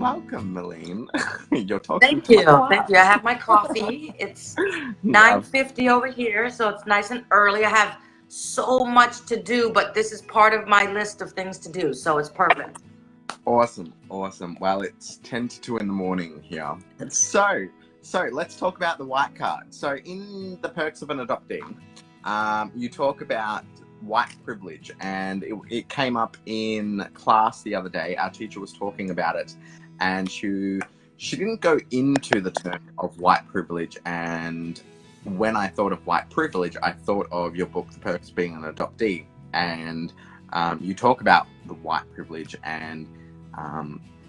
Welcome, Maline. You're talking Thank you. quite a Thank lot. you. I have my coffee. It's Yeah, 9:50 over here, so it's nice and early. I have so much to do, but this is part of my list of things to do, so it's perfect. awesome, awesome. Well, it's 10 to 2 in the morning here. So let's talk about the white card. So in The Perks of an Adoptee, you talk about white privilege, and it came up in class the other day. Our teacher was talking about it, and she didn't go into the term of white privilege. And when I thought of white privilege, I thought of your book, The Perks of Being an Adoptee, and you talk about the white privilege, and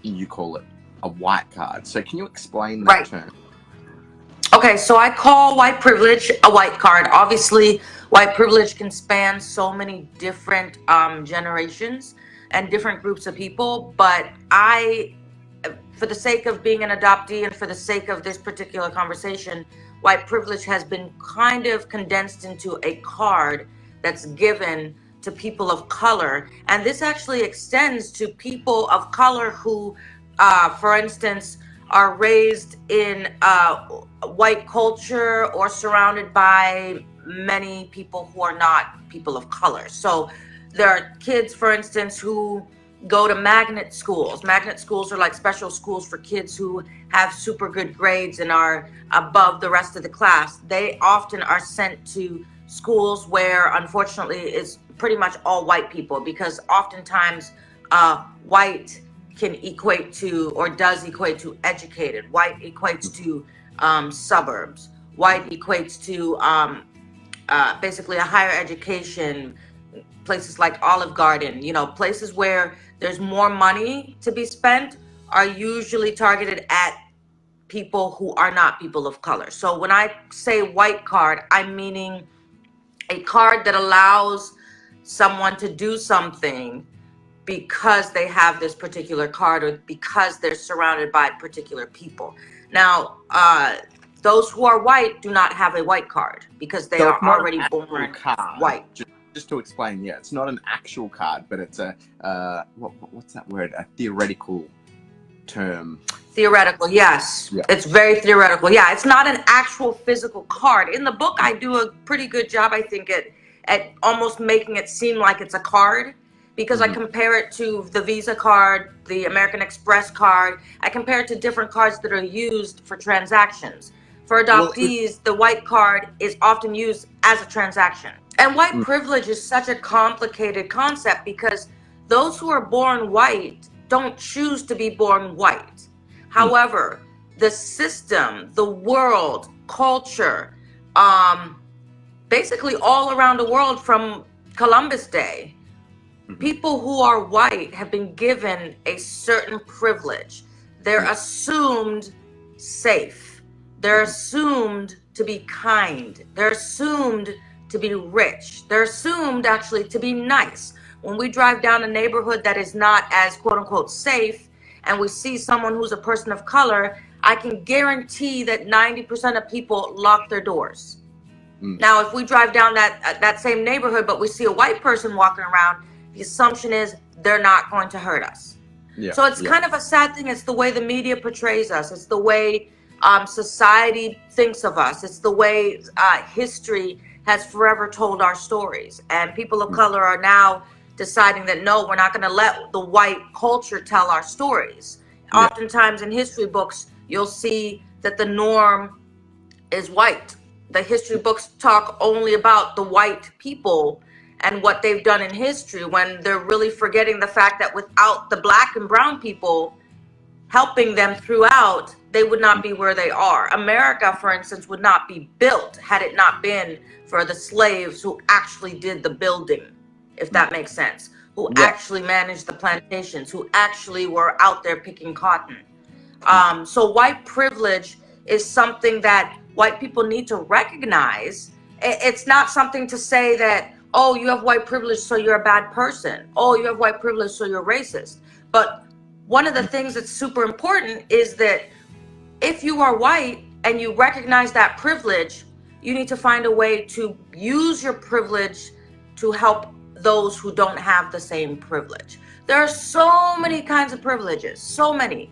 you call it a white card. So can you explain that Right. term? Okay, so I call white privilege a white card. Obviously, white privilege can span so many different generations and different groups of people, but for the sake of being an adoptee and for the sake of this particular conversation, white privilege has been kind of condensed into a card that's given to people of color. And this actually extends to people of color who, for instance, are raised in white culture or surrounded by many people who are not people of color. So there are kids, for instance, who go to magnet schools. Magnet schools are like special schools for kids who have super good grades and are above the rest of the class. They often are sent to schools where, unfortunately, it's pretty much all white people, because oftentimes white can equate to, or does equate to, educated. White equates to suburbs. White equates to basically a higher education, places like Olive Garden, places where there's more money to be spent are usually targeted at people who are not people of color. So when I say white card, I'm meaning a card that allows someone to do something because they have this particular card, or because they're surrounded by particular people. Now, those who are white do not have a white card because they So are it's not already an actual born card. white. Just to explain, yeah, it's not an actual card, but it's a what's that word? A theoretical term. Theoretical, yes. Yeah. It's very theoretical. Yeah, it's not an actual physical card. In the book, I do a pretty good job, I think, at almost making it seem like it's a card, because I compare it to the Visa card, the American Express card. I compare it to different cards that are used for transactions. For adoptees, the white card is often used as a transaction. And white privilege is such a complicated concept because those who are born white don't choose to be born white. However, the system, the world, culture, basically all around the world from Columbus Day, people who are white have been given a certain privilege. They're assumed safe. They're assumed to be kind. They're assumed to be rich. They're assumed actually to be nice. When we drive down a neighborhood that is not as quote unquote safe, and we see someone who's a person of color, I can guarantee that 90% of people lock their doors. Now, if we drive down that same neighborhood, but we see a white person walking around, the assumption is they're not going to hurt us. So it's kind of a sad thing. It's the way the media portrays us. It's the way society thinks of us. It's the way history has forever told our stories. And people of color are now deciding that, no, we're not going to let the white culture tell our stories. Oftentimes in history books, you'll see that the norm is white. The history books talk only about the white people and what they've done in history, when they're really forgetting the fact that without the black and brown people helping them throughout, they would not be where they are. America, for instance, would not be built had it not been for the slaves who actually did the building, if that makes sense, who actually managed the plantations, who actually were out there picking cotton. So white privilege is something that white people need to recognize. It's not something to say that, oh, you have white privilege, so you're a bad person. Oh, you have white privilege, so you're racist. But one of the things that's super important is that if you are white and you recognize that privilege, you need to find a way to use your privilege to help those who don't have the same privilege. There are so many kinds of privileges, so many.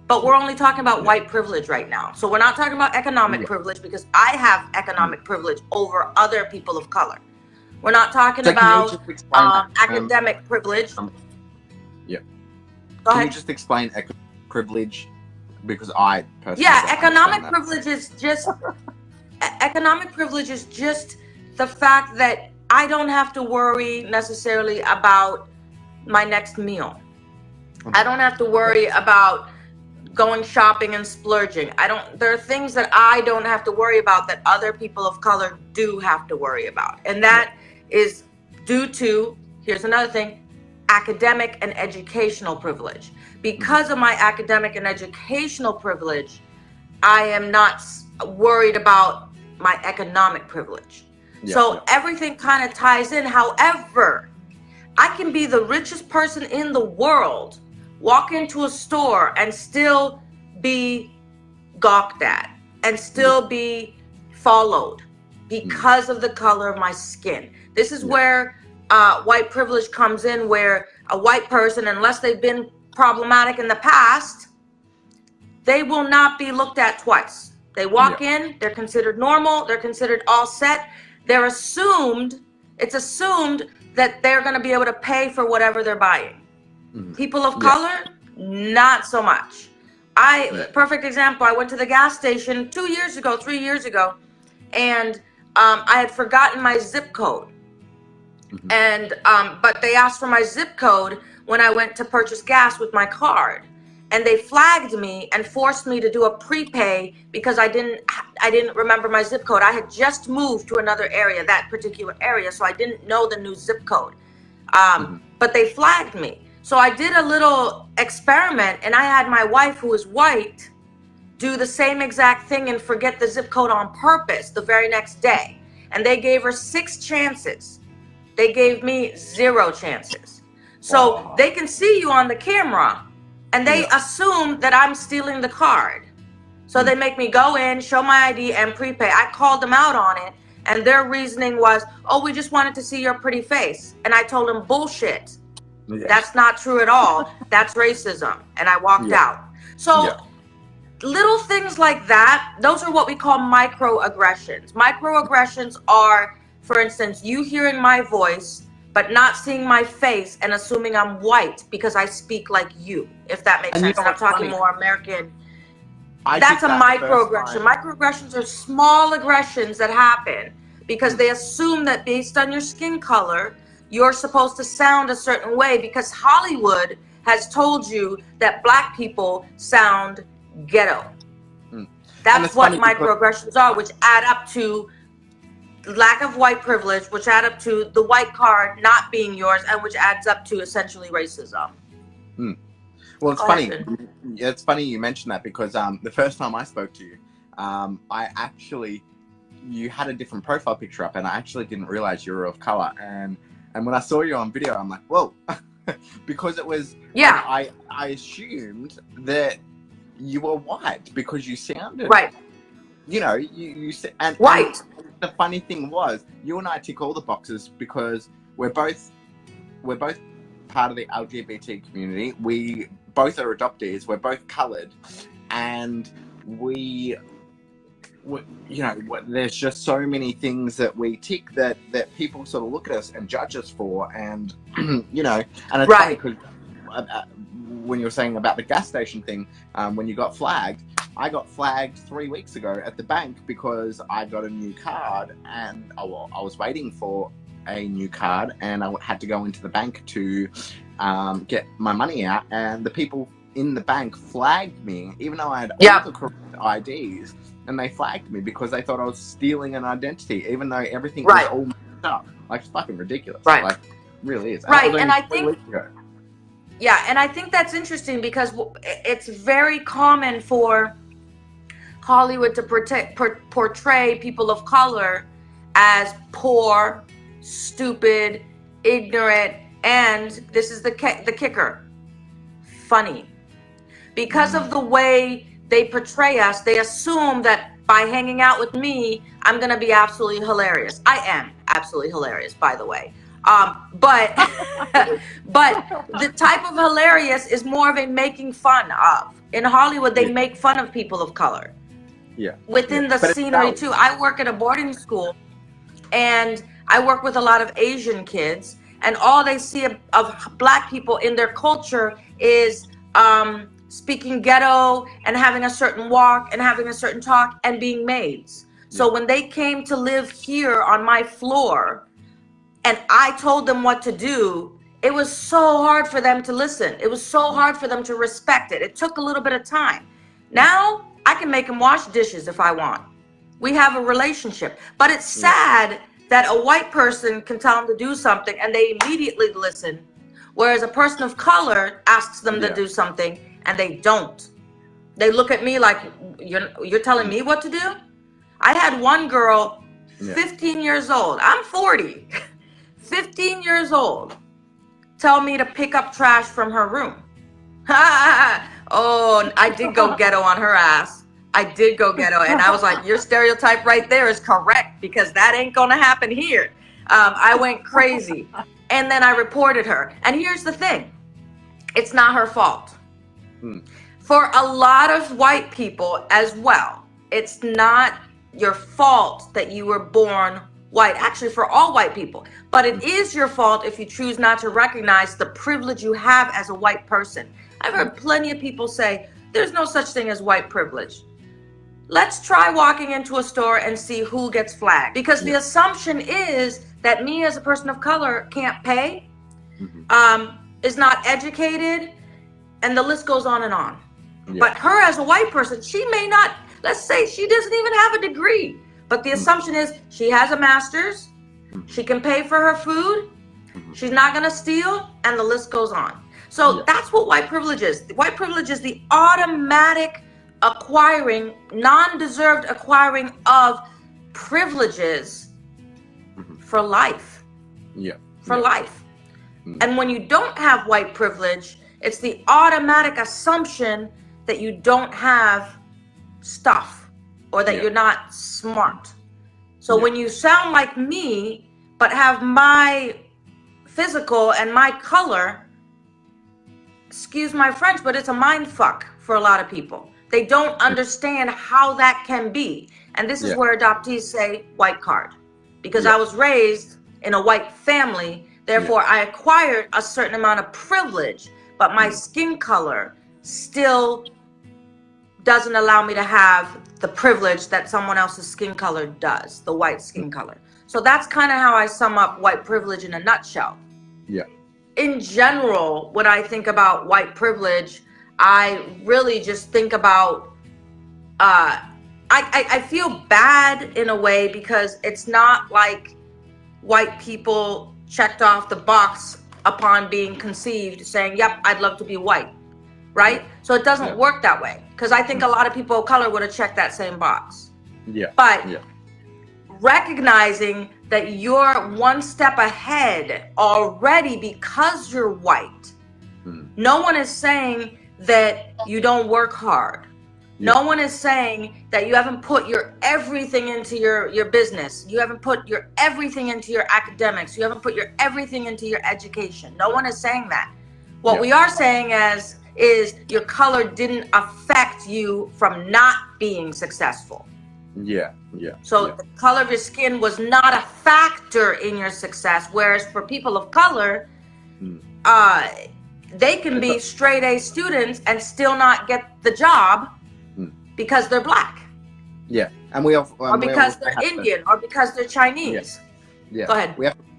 But we're only talking about white privilege right now. So we're not talking about economic privilege, because I have economic privilege over other people of color. We're not talking about academic privilege. Yeah. Go Can ahead. you just explain privilege? Because I personally economic privilege is just economic privilege is just the fact that I don't have to worry necessarily about my next meal. I don't have to worry about going shopping and splurging. There are things that I don't have to worry about that other people of color do have to worry about. And that is due to, here's another thing, academic and educational privilege. Because of my academic and educational privilege, I am not worried about my economic privilege. So everything kind of ties in. However, I can be the richest person in the world, walk into a store and still be gawked at and still be followed because of the color of my skin. This is where white privilege comes in, where a white person, unless they've been problematic in the past, they will not be looked at twice. They walk in, they're considered normal, they're considered all set. It's assumed that they're going to be able to pay for whatever they're buying. People of color, not so much. Perfect example, I went to the gas station 3 years ago, and I had forgotten my zip code. And but they asked for my zip code when I went to purchase gas with my card. And they flagged me and forced me to do a prepay because I didn't remember my zip code. I had just moved to another area, that particular area, so I didn't know the new zip code. But they flagged me. So I did a little experiment, and I had my wife, who is white, do the same exact thing and forget the zip code on purpose the very next day. And they gave her 6 chances. They gave me 0 chances. So they can see you on the camera, and they assume that I'm stealing the card. So they make me go in, show my ID, and prepay. I called them out on it, and their reasoning was, oh, we just wanted to see your pretty face. And I told them, bullshit. That's not true at all. That's racism. And I walked out. So little things like that, those are what we call microaggressions. Microaggressions are, for instance, you hearing my voice, but not seeing my face and assuming I'm white because I speak like you, if that makes sense. And I'm talking more American. That's a microaggression. Microaggressions are small aggressions that happen because they assume that based on your skin color, you're supposed to sound a certain way because Hollywood has told you that black people sound ghetto. That's what microaggressions are, which add up to lack of white privilege, which add up to the white card not being yours, and which adds up to essentially racism. Well, it's funny. It's funny you mentioned that because the first time I spoke to you, you had a different profile picture up, and I actually didn't realize you were of color. And when I saw you on video, I'm like, whoa, because it was. I assumed that you were white because you sounded right. You know, you said white. And the funny thing was, you and I tick all the boxes because we're both part of the LGBT community. We both are adoptees. We're both coloured, and we you know, there's just so many things that we tick that people sort of look at us and judge us for, and you know, and it's funny because when you were saying about the gas station thing, when you got flagged, I got flagged 3 weeks ago at the bank because I got a new card, and I was waiting for a new card, and I had to go into the bank to get my money out, and the people in the bank flagged me, even though I had all the correct IDs, and they flagged me because they thought I was stealing an identity, even though everything was all messed up. Like, it's fucking ridiculous. Like, it really is. And I think... Yeah, and I think that's interesting because it's very common for Hollywood to portray people of color as poor, stupid, ignorant, and this is the kicker, funny. Because of the way they portray us, they assume that by hanging out with me, I'm going to be absolutely hilarious. I am absolutely hilarious, by the way. But but the type of hilarious is more of a making fun of. In Hollywood, they make fun of people of color. Yeah. Within the scenery too. I work at a boarding school, and I work with a lot of Asian kids, and all they see of black people in their culture is speaking ghetto and having a certain walk and having a certain talk and being maids. So when they came to live here on my floor and I told them what to do, it was so hard for them to listen. It was so hard for them to respect it. It took a little bit of time. Now I can make them wash dishes if I want. We have a relationship. But it's sad that a white person can tell them to do something and they immediately listen, whereas a person of color asks them to do something and they don't. They look at me like, you're telling me what to do? I had one girl, 15 years old. I'm 40. 15 years old. Tell me to pick up trash from her room. Oh, I did go ghetto on her ass. I did go ghetto. And I was like, your stereotype right there is correct, because that ain't going to happen here. I went crazy. And then I reported her. And here's the thing. It's not her fault. For a lot of white people as well, it's not your fault that you were born white. Actually, for all white people. But it is your fault if you choose not to recognize the privilege you have as a white person. I've heard plenty of people say, there's no such thing as white privilege. Let's try walking into a store and see who gets flagged. Because the assumption is that me as a person of color can't pay, is not educated, and the list goes on and on. But her as a white person, she may not, let's say she doesn't even have a degree. But the assumption is she has a master's, she can pay for her food, she's not going to steal, and the list goes on. So that's what white privilege is. White privilege is the automatic acquiring, non-deserved acquiring of privileges for life. For life. And when you don't have white privilege, it's the automatic assumption that you don't have stuff or that you're not smart. So when you sound like me, but have my physical and my color, excuse my French, but it's a mind fuck for a lot of people. They don't understand how that can be. And this is where adoptees say white card. Because I was raised in a white family, therefore I acquired a certain amount of privilege, but my skin color still doesn't allow me to have the privilege that someone else's skin color does, the white skin color. So that's kind of how I sum up white privilege in a nutshell. In general, when I think about white privilege, I really just think about, I feel bad in a way, because it's not like white people checked off the box upon being conceived saying, yep, I'd love to be white, right? So it doesn't work that way, because I think a lot of people of color would have checked that same box. But recognizing that you're one step ahead already because you're white. No one is saying that you don't work hard. No one is saying that you haven't put your everything into your business. You haven't put your everything into your academics. You haven't put your everything into your education. No one is saying that. What we are saying is your color didn't affect you from not being successful. So the color of your skin was not a factor in your success. Whereas for people of color, they can be straight A students and still not get the job because they're black. And we have, or because they're Indian, or because they're Chinese. Go ahead.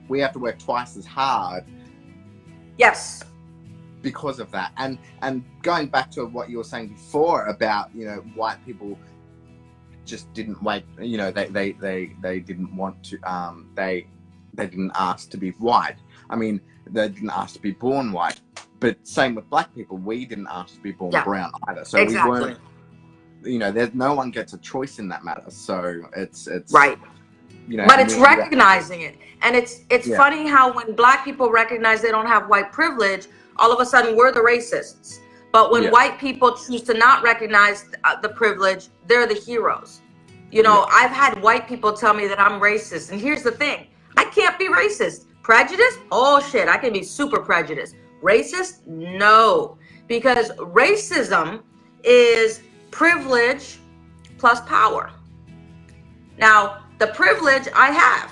We have to work twice as hard. Because of that. And going back to what you were saying before about, white people just didn't wait, they didn't want to, they didn't ask to be white. I mean, they didn't ask to be born white. But same with black people, we didn't ask to be born brown either. So we weren't, there's no one gets a choice in that matter. So it's right. But it's recognizing it. And it's funny how when black people recognize they don't have white privilege, all of a sudden we're the racists. But when white people choose to not recognize the privilege, they're the heroes. I've had white people tell me that I'm racist. And here's the thing. I can't be racist. Prejudice? Oh shit, I can be super prejudiced. Racist? No. Because racism is privilege plus power. Now, the privilege I have,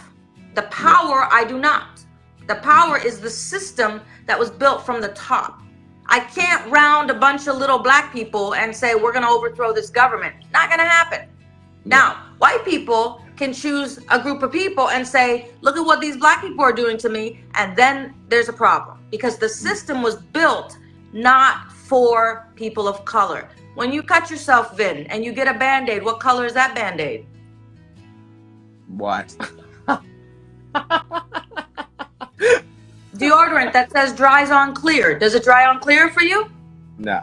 the power I do not. The power is the system that was built from the top. I can't round a bunch of little black people and say, we're going to overthrow this government. Not going to happen. Now, white people can choose a group of people and say, look at what these black people are doing to me. And then there's a problem because the system was built not for people of color. When you cut yourself, Vin, and you get a Band-Aid, what color is that Band-Aid? White. Deodorant that says dries on clear. Does it dry on clear for you? No.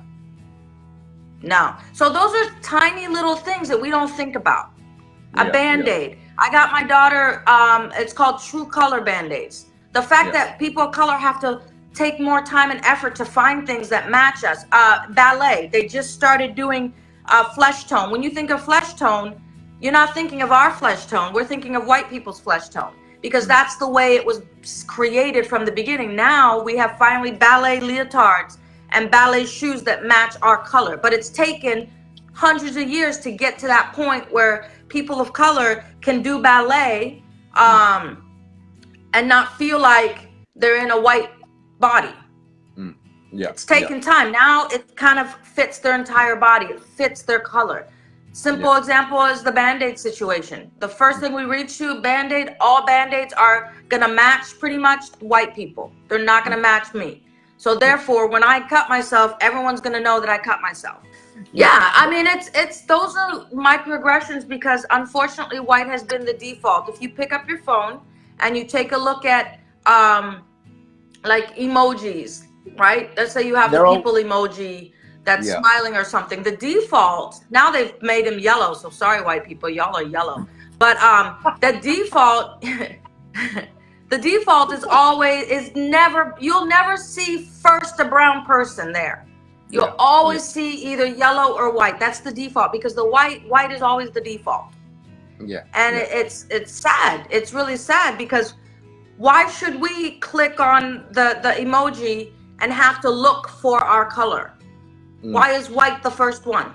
No. So those are tiny little things that we don't think about. A Band-Aid. I got my daughter, it's called True Color Band-Aids. The fact that people of color have to take more time and effort to find things that match us. Ballet, they just started doing flesh tone. When you think of flesh tone, you're not thinking of our flesh tone. We're thinking of white people's flesh tone because that's the way it was created from the beginning. Now we have finally ballet leotards and ballet shoes that match our color. But it's taken hundreds of years to get to that point where people of color can do ballet and not feel like they're in a white body. It's taken time. Now it kind of fits their entire body. It fits their color. Simple example is the Band-Aid situation. The first thing we read to, Band-Aid, all Band-Aids are gonna match pretty much white people. They're not gonna match me. So therefore, when I cut myself, everyone's gonna know that I cut myself. Yeah, I mean, it's those are microaggressions because unfortunately white has been the default. If you pick up your phone and you take a look at like emojis, right? Let's say you have the people emoji that's smiling or something. The default, now they've made them yellow. So sorry, white people, y'all are yellow. But the default, the default is always, you'll never see first a brown person there. You'll always see either yellow or white. That's the default because the white is always the default. And it's sad. It's really sad because why should we click on the emoji and have to look for our color? Why is white the first one?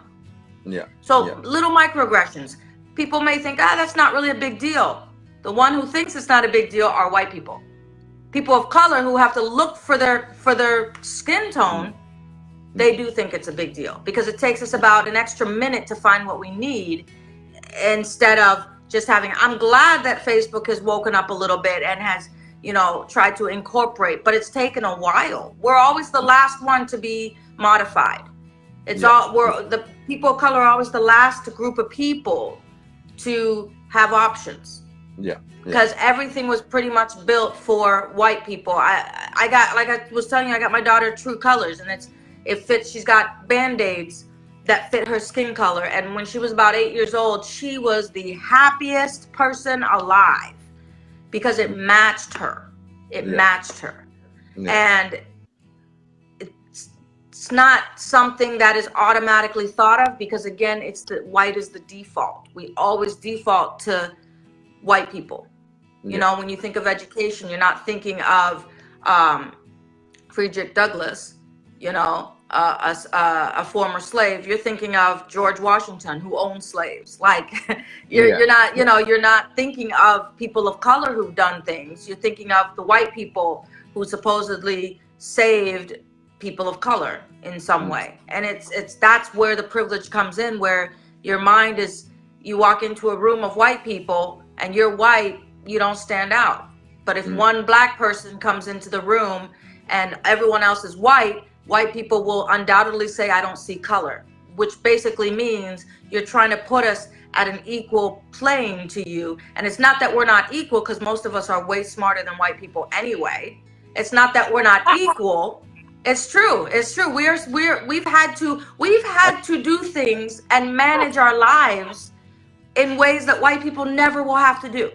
So little microaggressions. People may think, that's not really a big deal. The one who thinks it's not a big deal are white people. People of color who have to look for their skin tone, they do think it's a big deal because it takes us about an extra minute to find what we need instead of just having. I'm glad that Facebook has woken up a little bit and has, tried to incorporate, but it's taken a while. We're always the last one to be modified. It's the people of color are always the last group of people to have options. Because everything was pretty much built for white people. I got, like I was telling you, I got my daughter True Colors, and it fits. She's got Band-Aids that fit her skin color. And when she was about 8 years old, she was the happiest person alive because it matched her. It matched her. And it's not something that is automatically thought of because, again, white is the default. We always default to white people. When you think of education, you're not thinking of Frederick Douglass, a former slave. You're thinking of George Washington, who owned slaves. Like you're not thinking of people of color who've done things. You're thinking of the white people who supposedly saved people of color in some way. And that's where the privilege comes in, where your mind is, you walk into a room of white people and you're white, you don't stand out. But if one black person comes into the room and everyone else is white people will undoubtedly say, I don't see color, which basically means you're trying to put us at an equal plane to you. And it's not that we're not equal, because most of us are way smarter than white people anyway. It's not that we're not equal. It's true. It's true. We've had to do things and manage our lives in ways that white people never will have to do.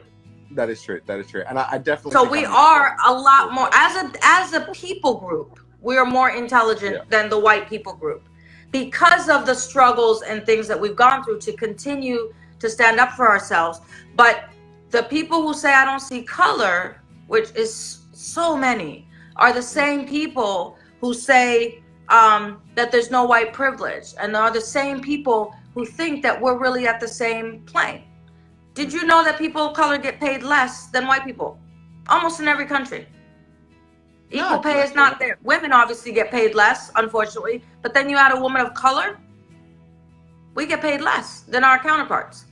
That is true. That is true. And I definitely. So we are a lot more as a people group. We are more intelligent than the white people group because of the struggles and things that we've gone through to continue to stand up for ourselves. But the people who say I don't see color, which is so many, are the same people who say that there's no white privilege, and are the same people who think that we're really at the same plane. Did you know that people of color get paid less than white people? Almost in every country. Equal pay is not there. Women obviously get paid less, unfortunately, but then you add a woman of color, we get paid less than our counterparts.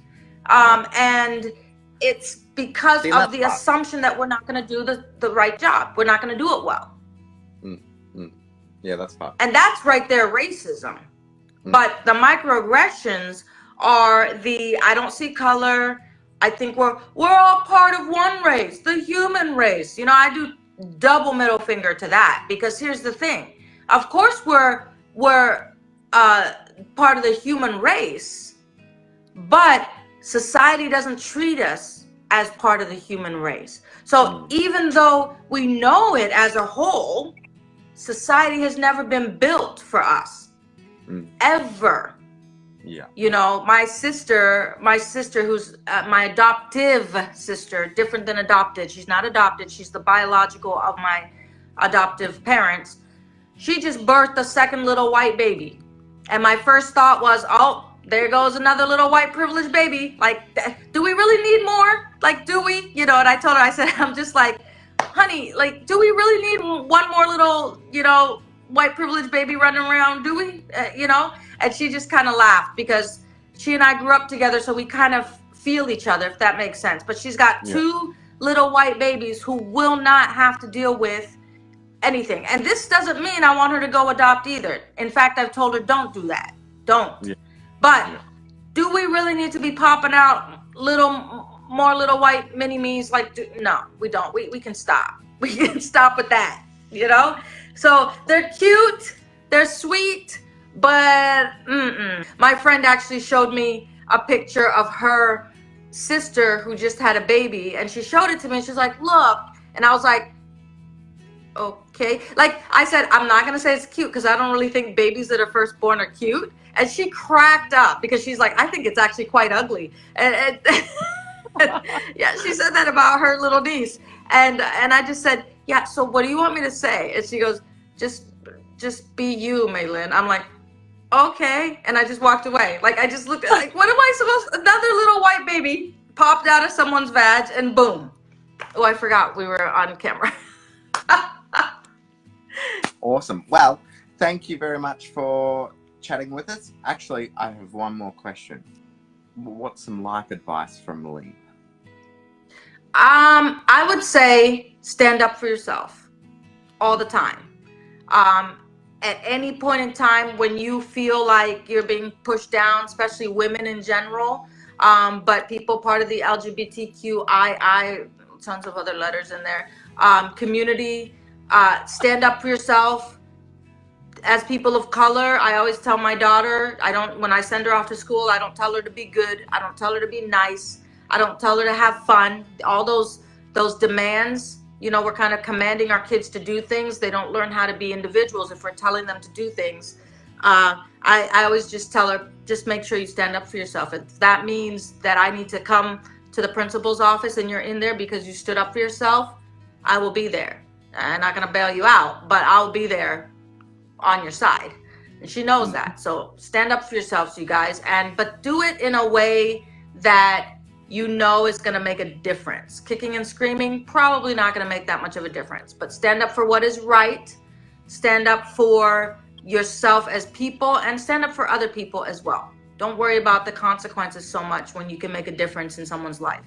And it's because of the assumption that we're not going to do the right job. We're not going to do it well. Yeah, that's fine. And that's right there, racism. But the microaggressions are the, I don't see color. I think we're all part of one race, the human race. You know, I do double middle finger to that, because here's the thing. Of course, we're part of the human race, but society doesn't treat us as part of the human race. So even though we know it as a whole, society has never been built for us, ever. Yeah. You know, my sister, who's my adoptive sister, different than adopted. She's not adopted. She's the biological of my adoptive parents. She just birthed a second little white baby. And my first thought was, oh, there goes another little white privileged baby. Like, do we really need more? Like, do we? You know, and I told her, I said, I'm just like, honey, like, do we really need one more little, you know, white privileged baby running around? Do we? You know? And she just kind of laughed, because she and I grew up together, so we kind of feel each other, if that makes sense. But she's got two little white babies who will not have to deal with anything. And this doesn't mean I want her to go adopt either. In fact, I've told her, don't do that. Don't. Yeah. But do we really need to be popping out more little white mini-me's? Like, no, we don't. We can stop. We can stop with that, you know? So they're cute. They're sweet. But my friend actually showed me a picture of her sister who just had a baby, and she showed it to me, and she's like, look. And I was like, okay. Like I said, I'm not going to say it's cute, because I don't really think babies that are first born are cute. And she cracked up, because she's like, I think it's actually quite ugly. And yeah, she said that about her little niece. And I just said, yeah, so what do you want me to say? And she goes, just be you, Maylin. I'm like, okay. And I just walked away. Like, I just looked at, like, what am I supposed, another little white baby popped out of someone's vag, and boom. Oh, I forgot we were on camera. Awesome. Well, thank you very much for chatting with us. Actually, I have one more question. What's some life advice from Maline? I would say stand up for yourself all the time. At any point in time when you feel like you're being pushed down, especially women in general, but people part of the LGBTQII, tons of other letters in there, community, stand up for yourself. As people of color, I always tell my daughter, when I send her off to school, I don't tell her to be good. I don't tell her to be nice. I don't tell her to have fun. All those demands, you know, we're kind of commanding our kids to do things. They don't learn how to be individuals if we're telling them to do things. I always just tell her, just make sure you stand up for yourself. If that means that I need to come to the principal's office and you're in there because you stood up for yourself, I will be there. I'm not going to bail you out, but I'll be there on your side. And she knows that. So stand up for yourselves, you guys, but do it in a way that you know is going to make a difference. Kicking and screaming, probably not going to make that much of a difference. But stand up for what is right. Stand up for yourself as people, and stand up for other people as well. Don't worry about the consequences so much when you can make a difference in someone's life.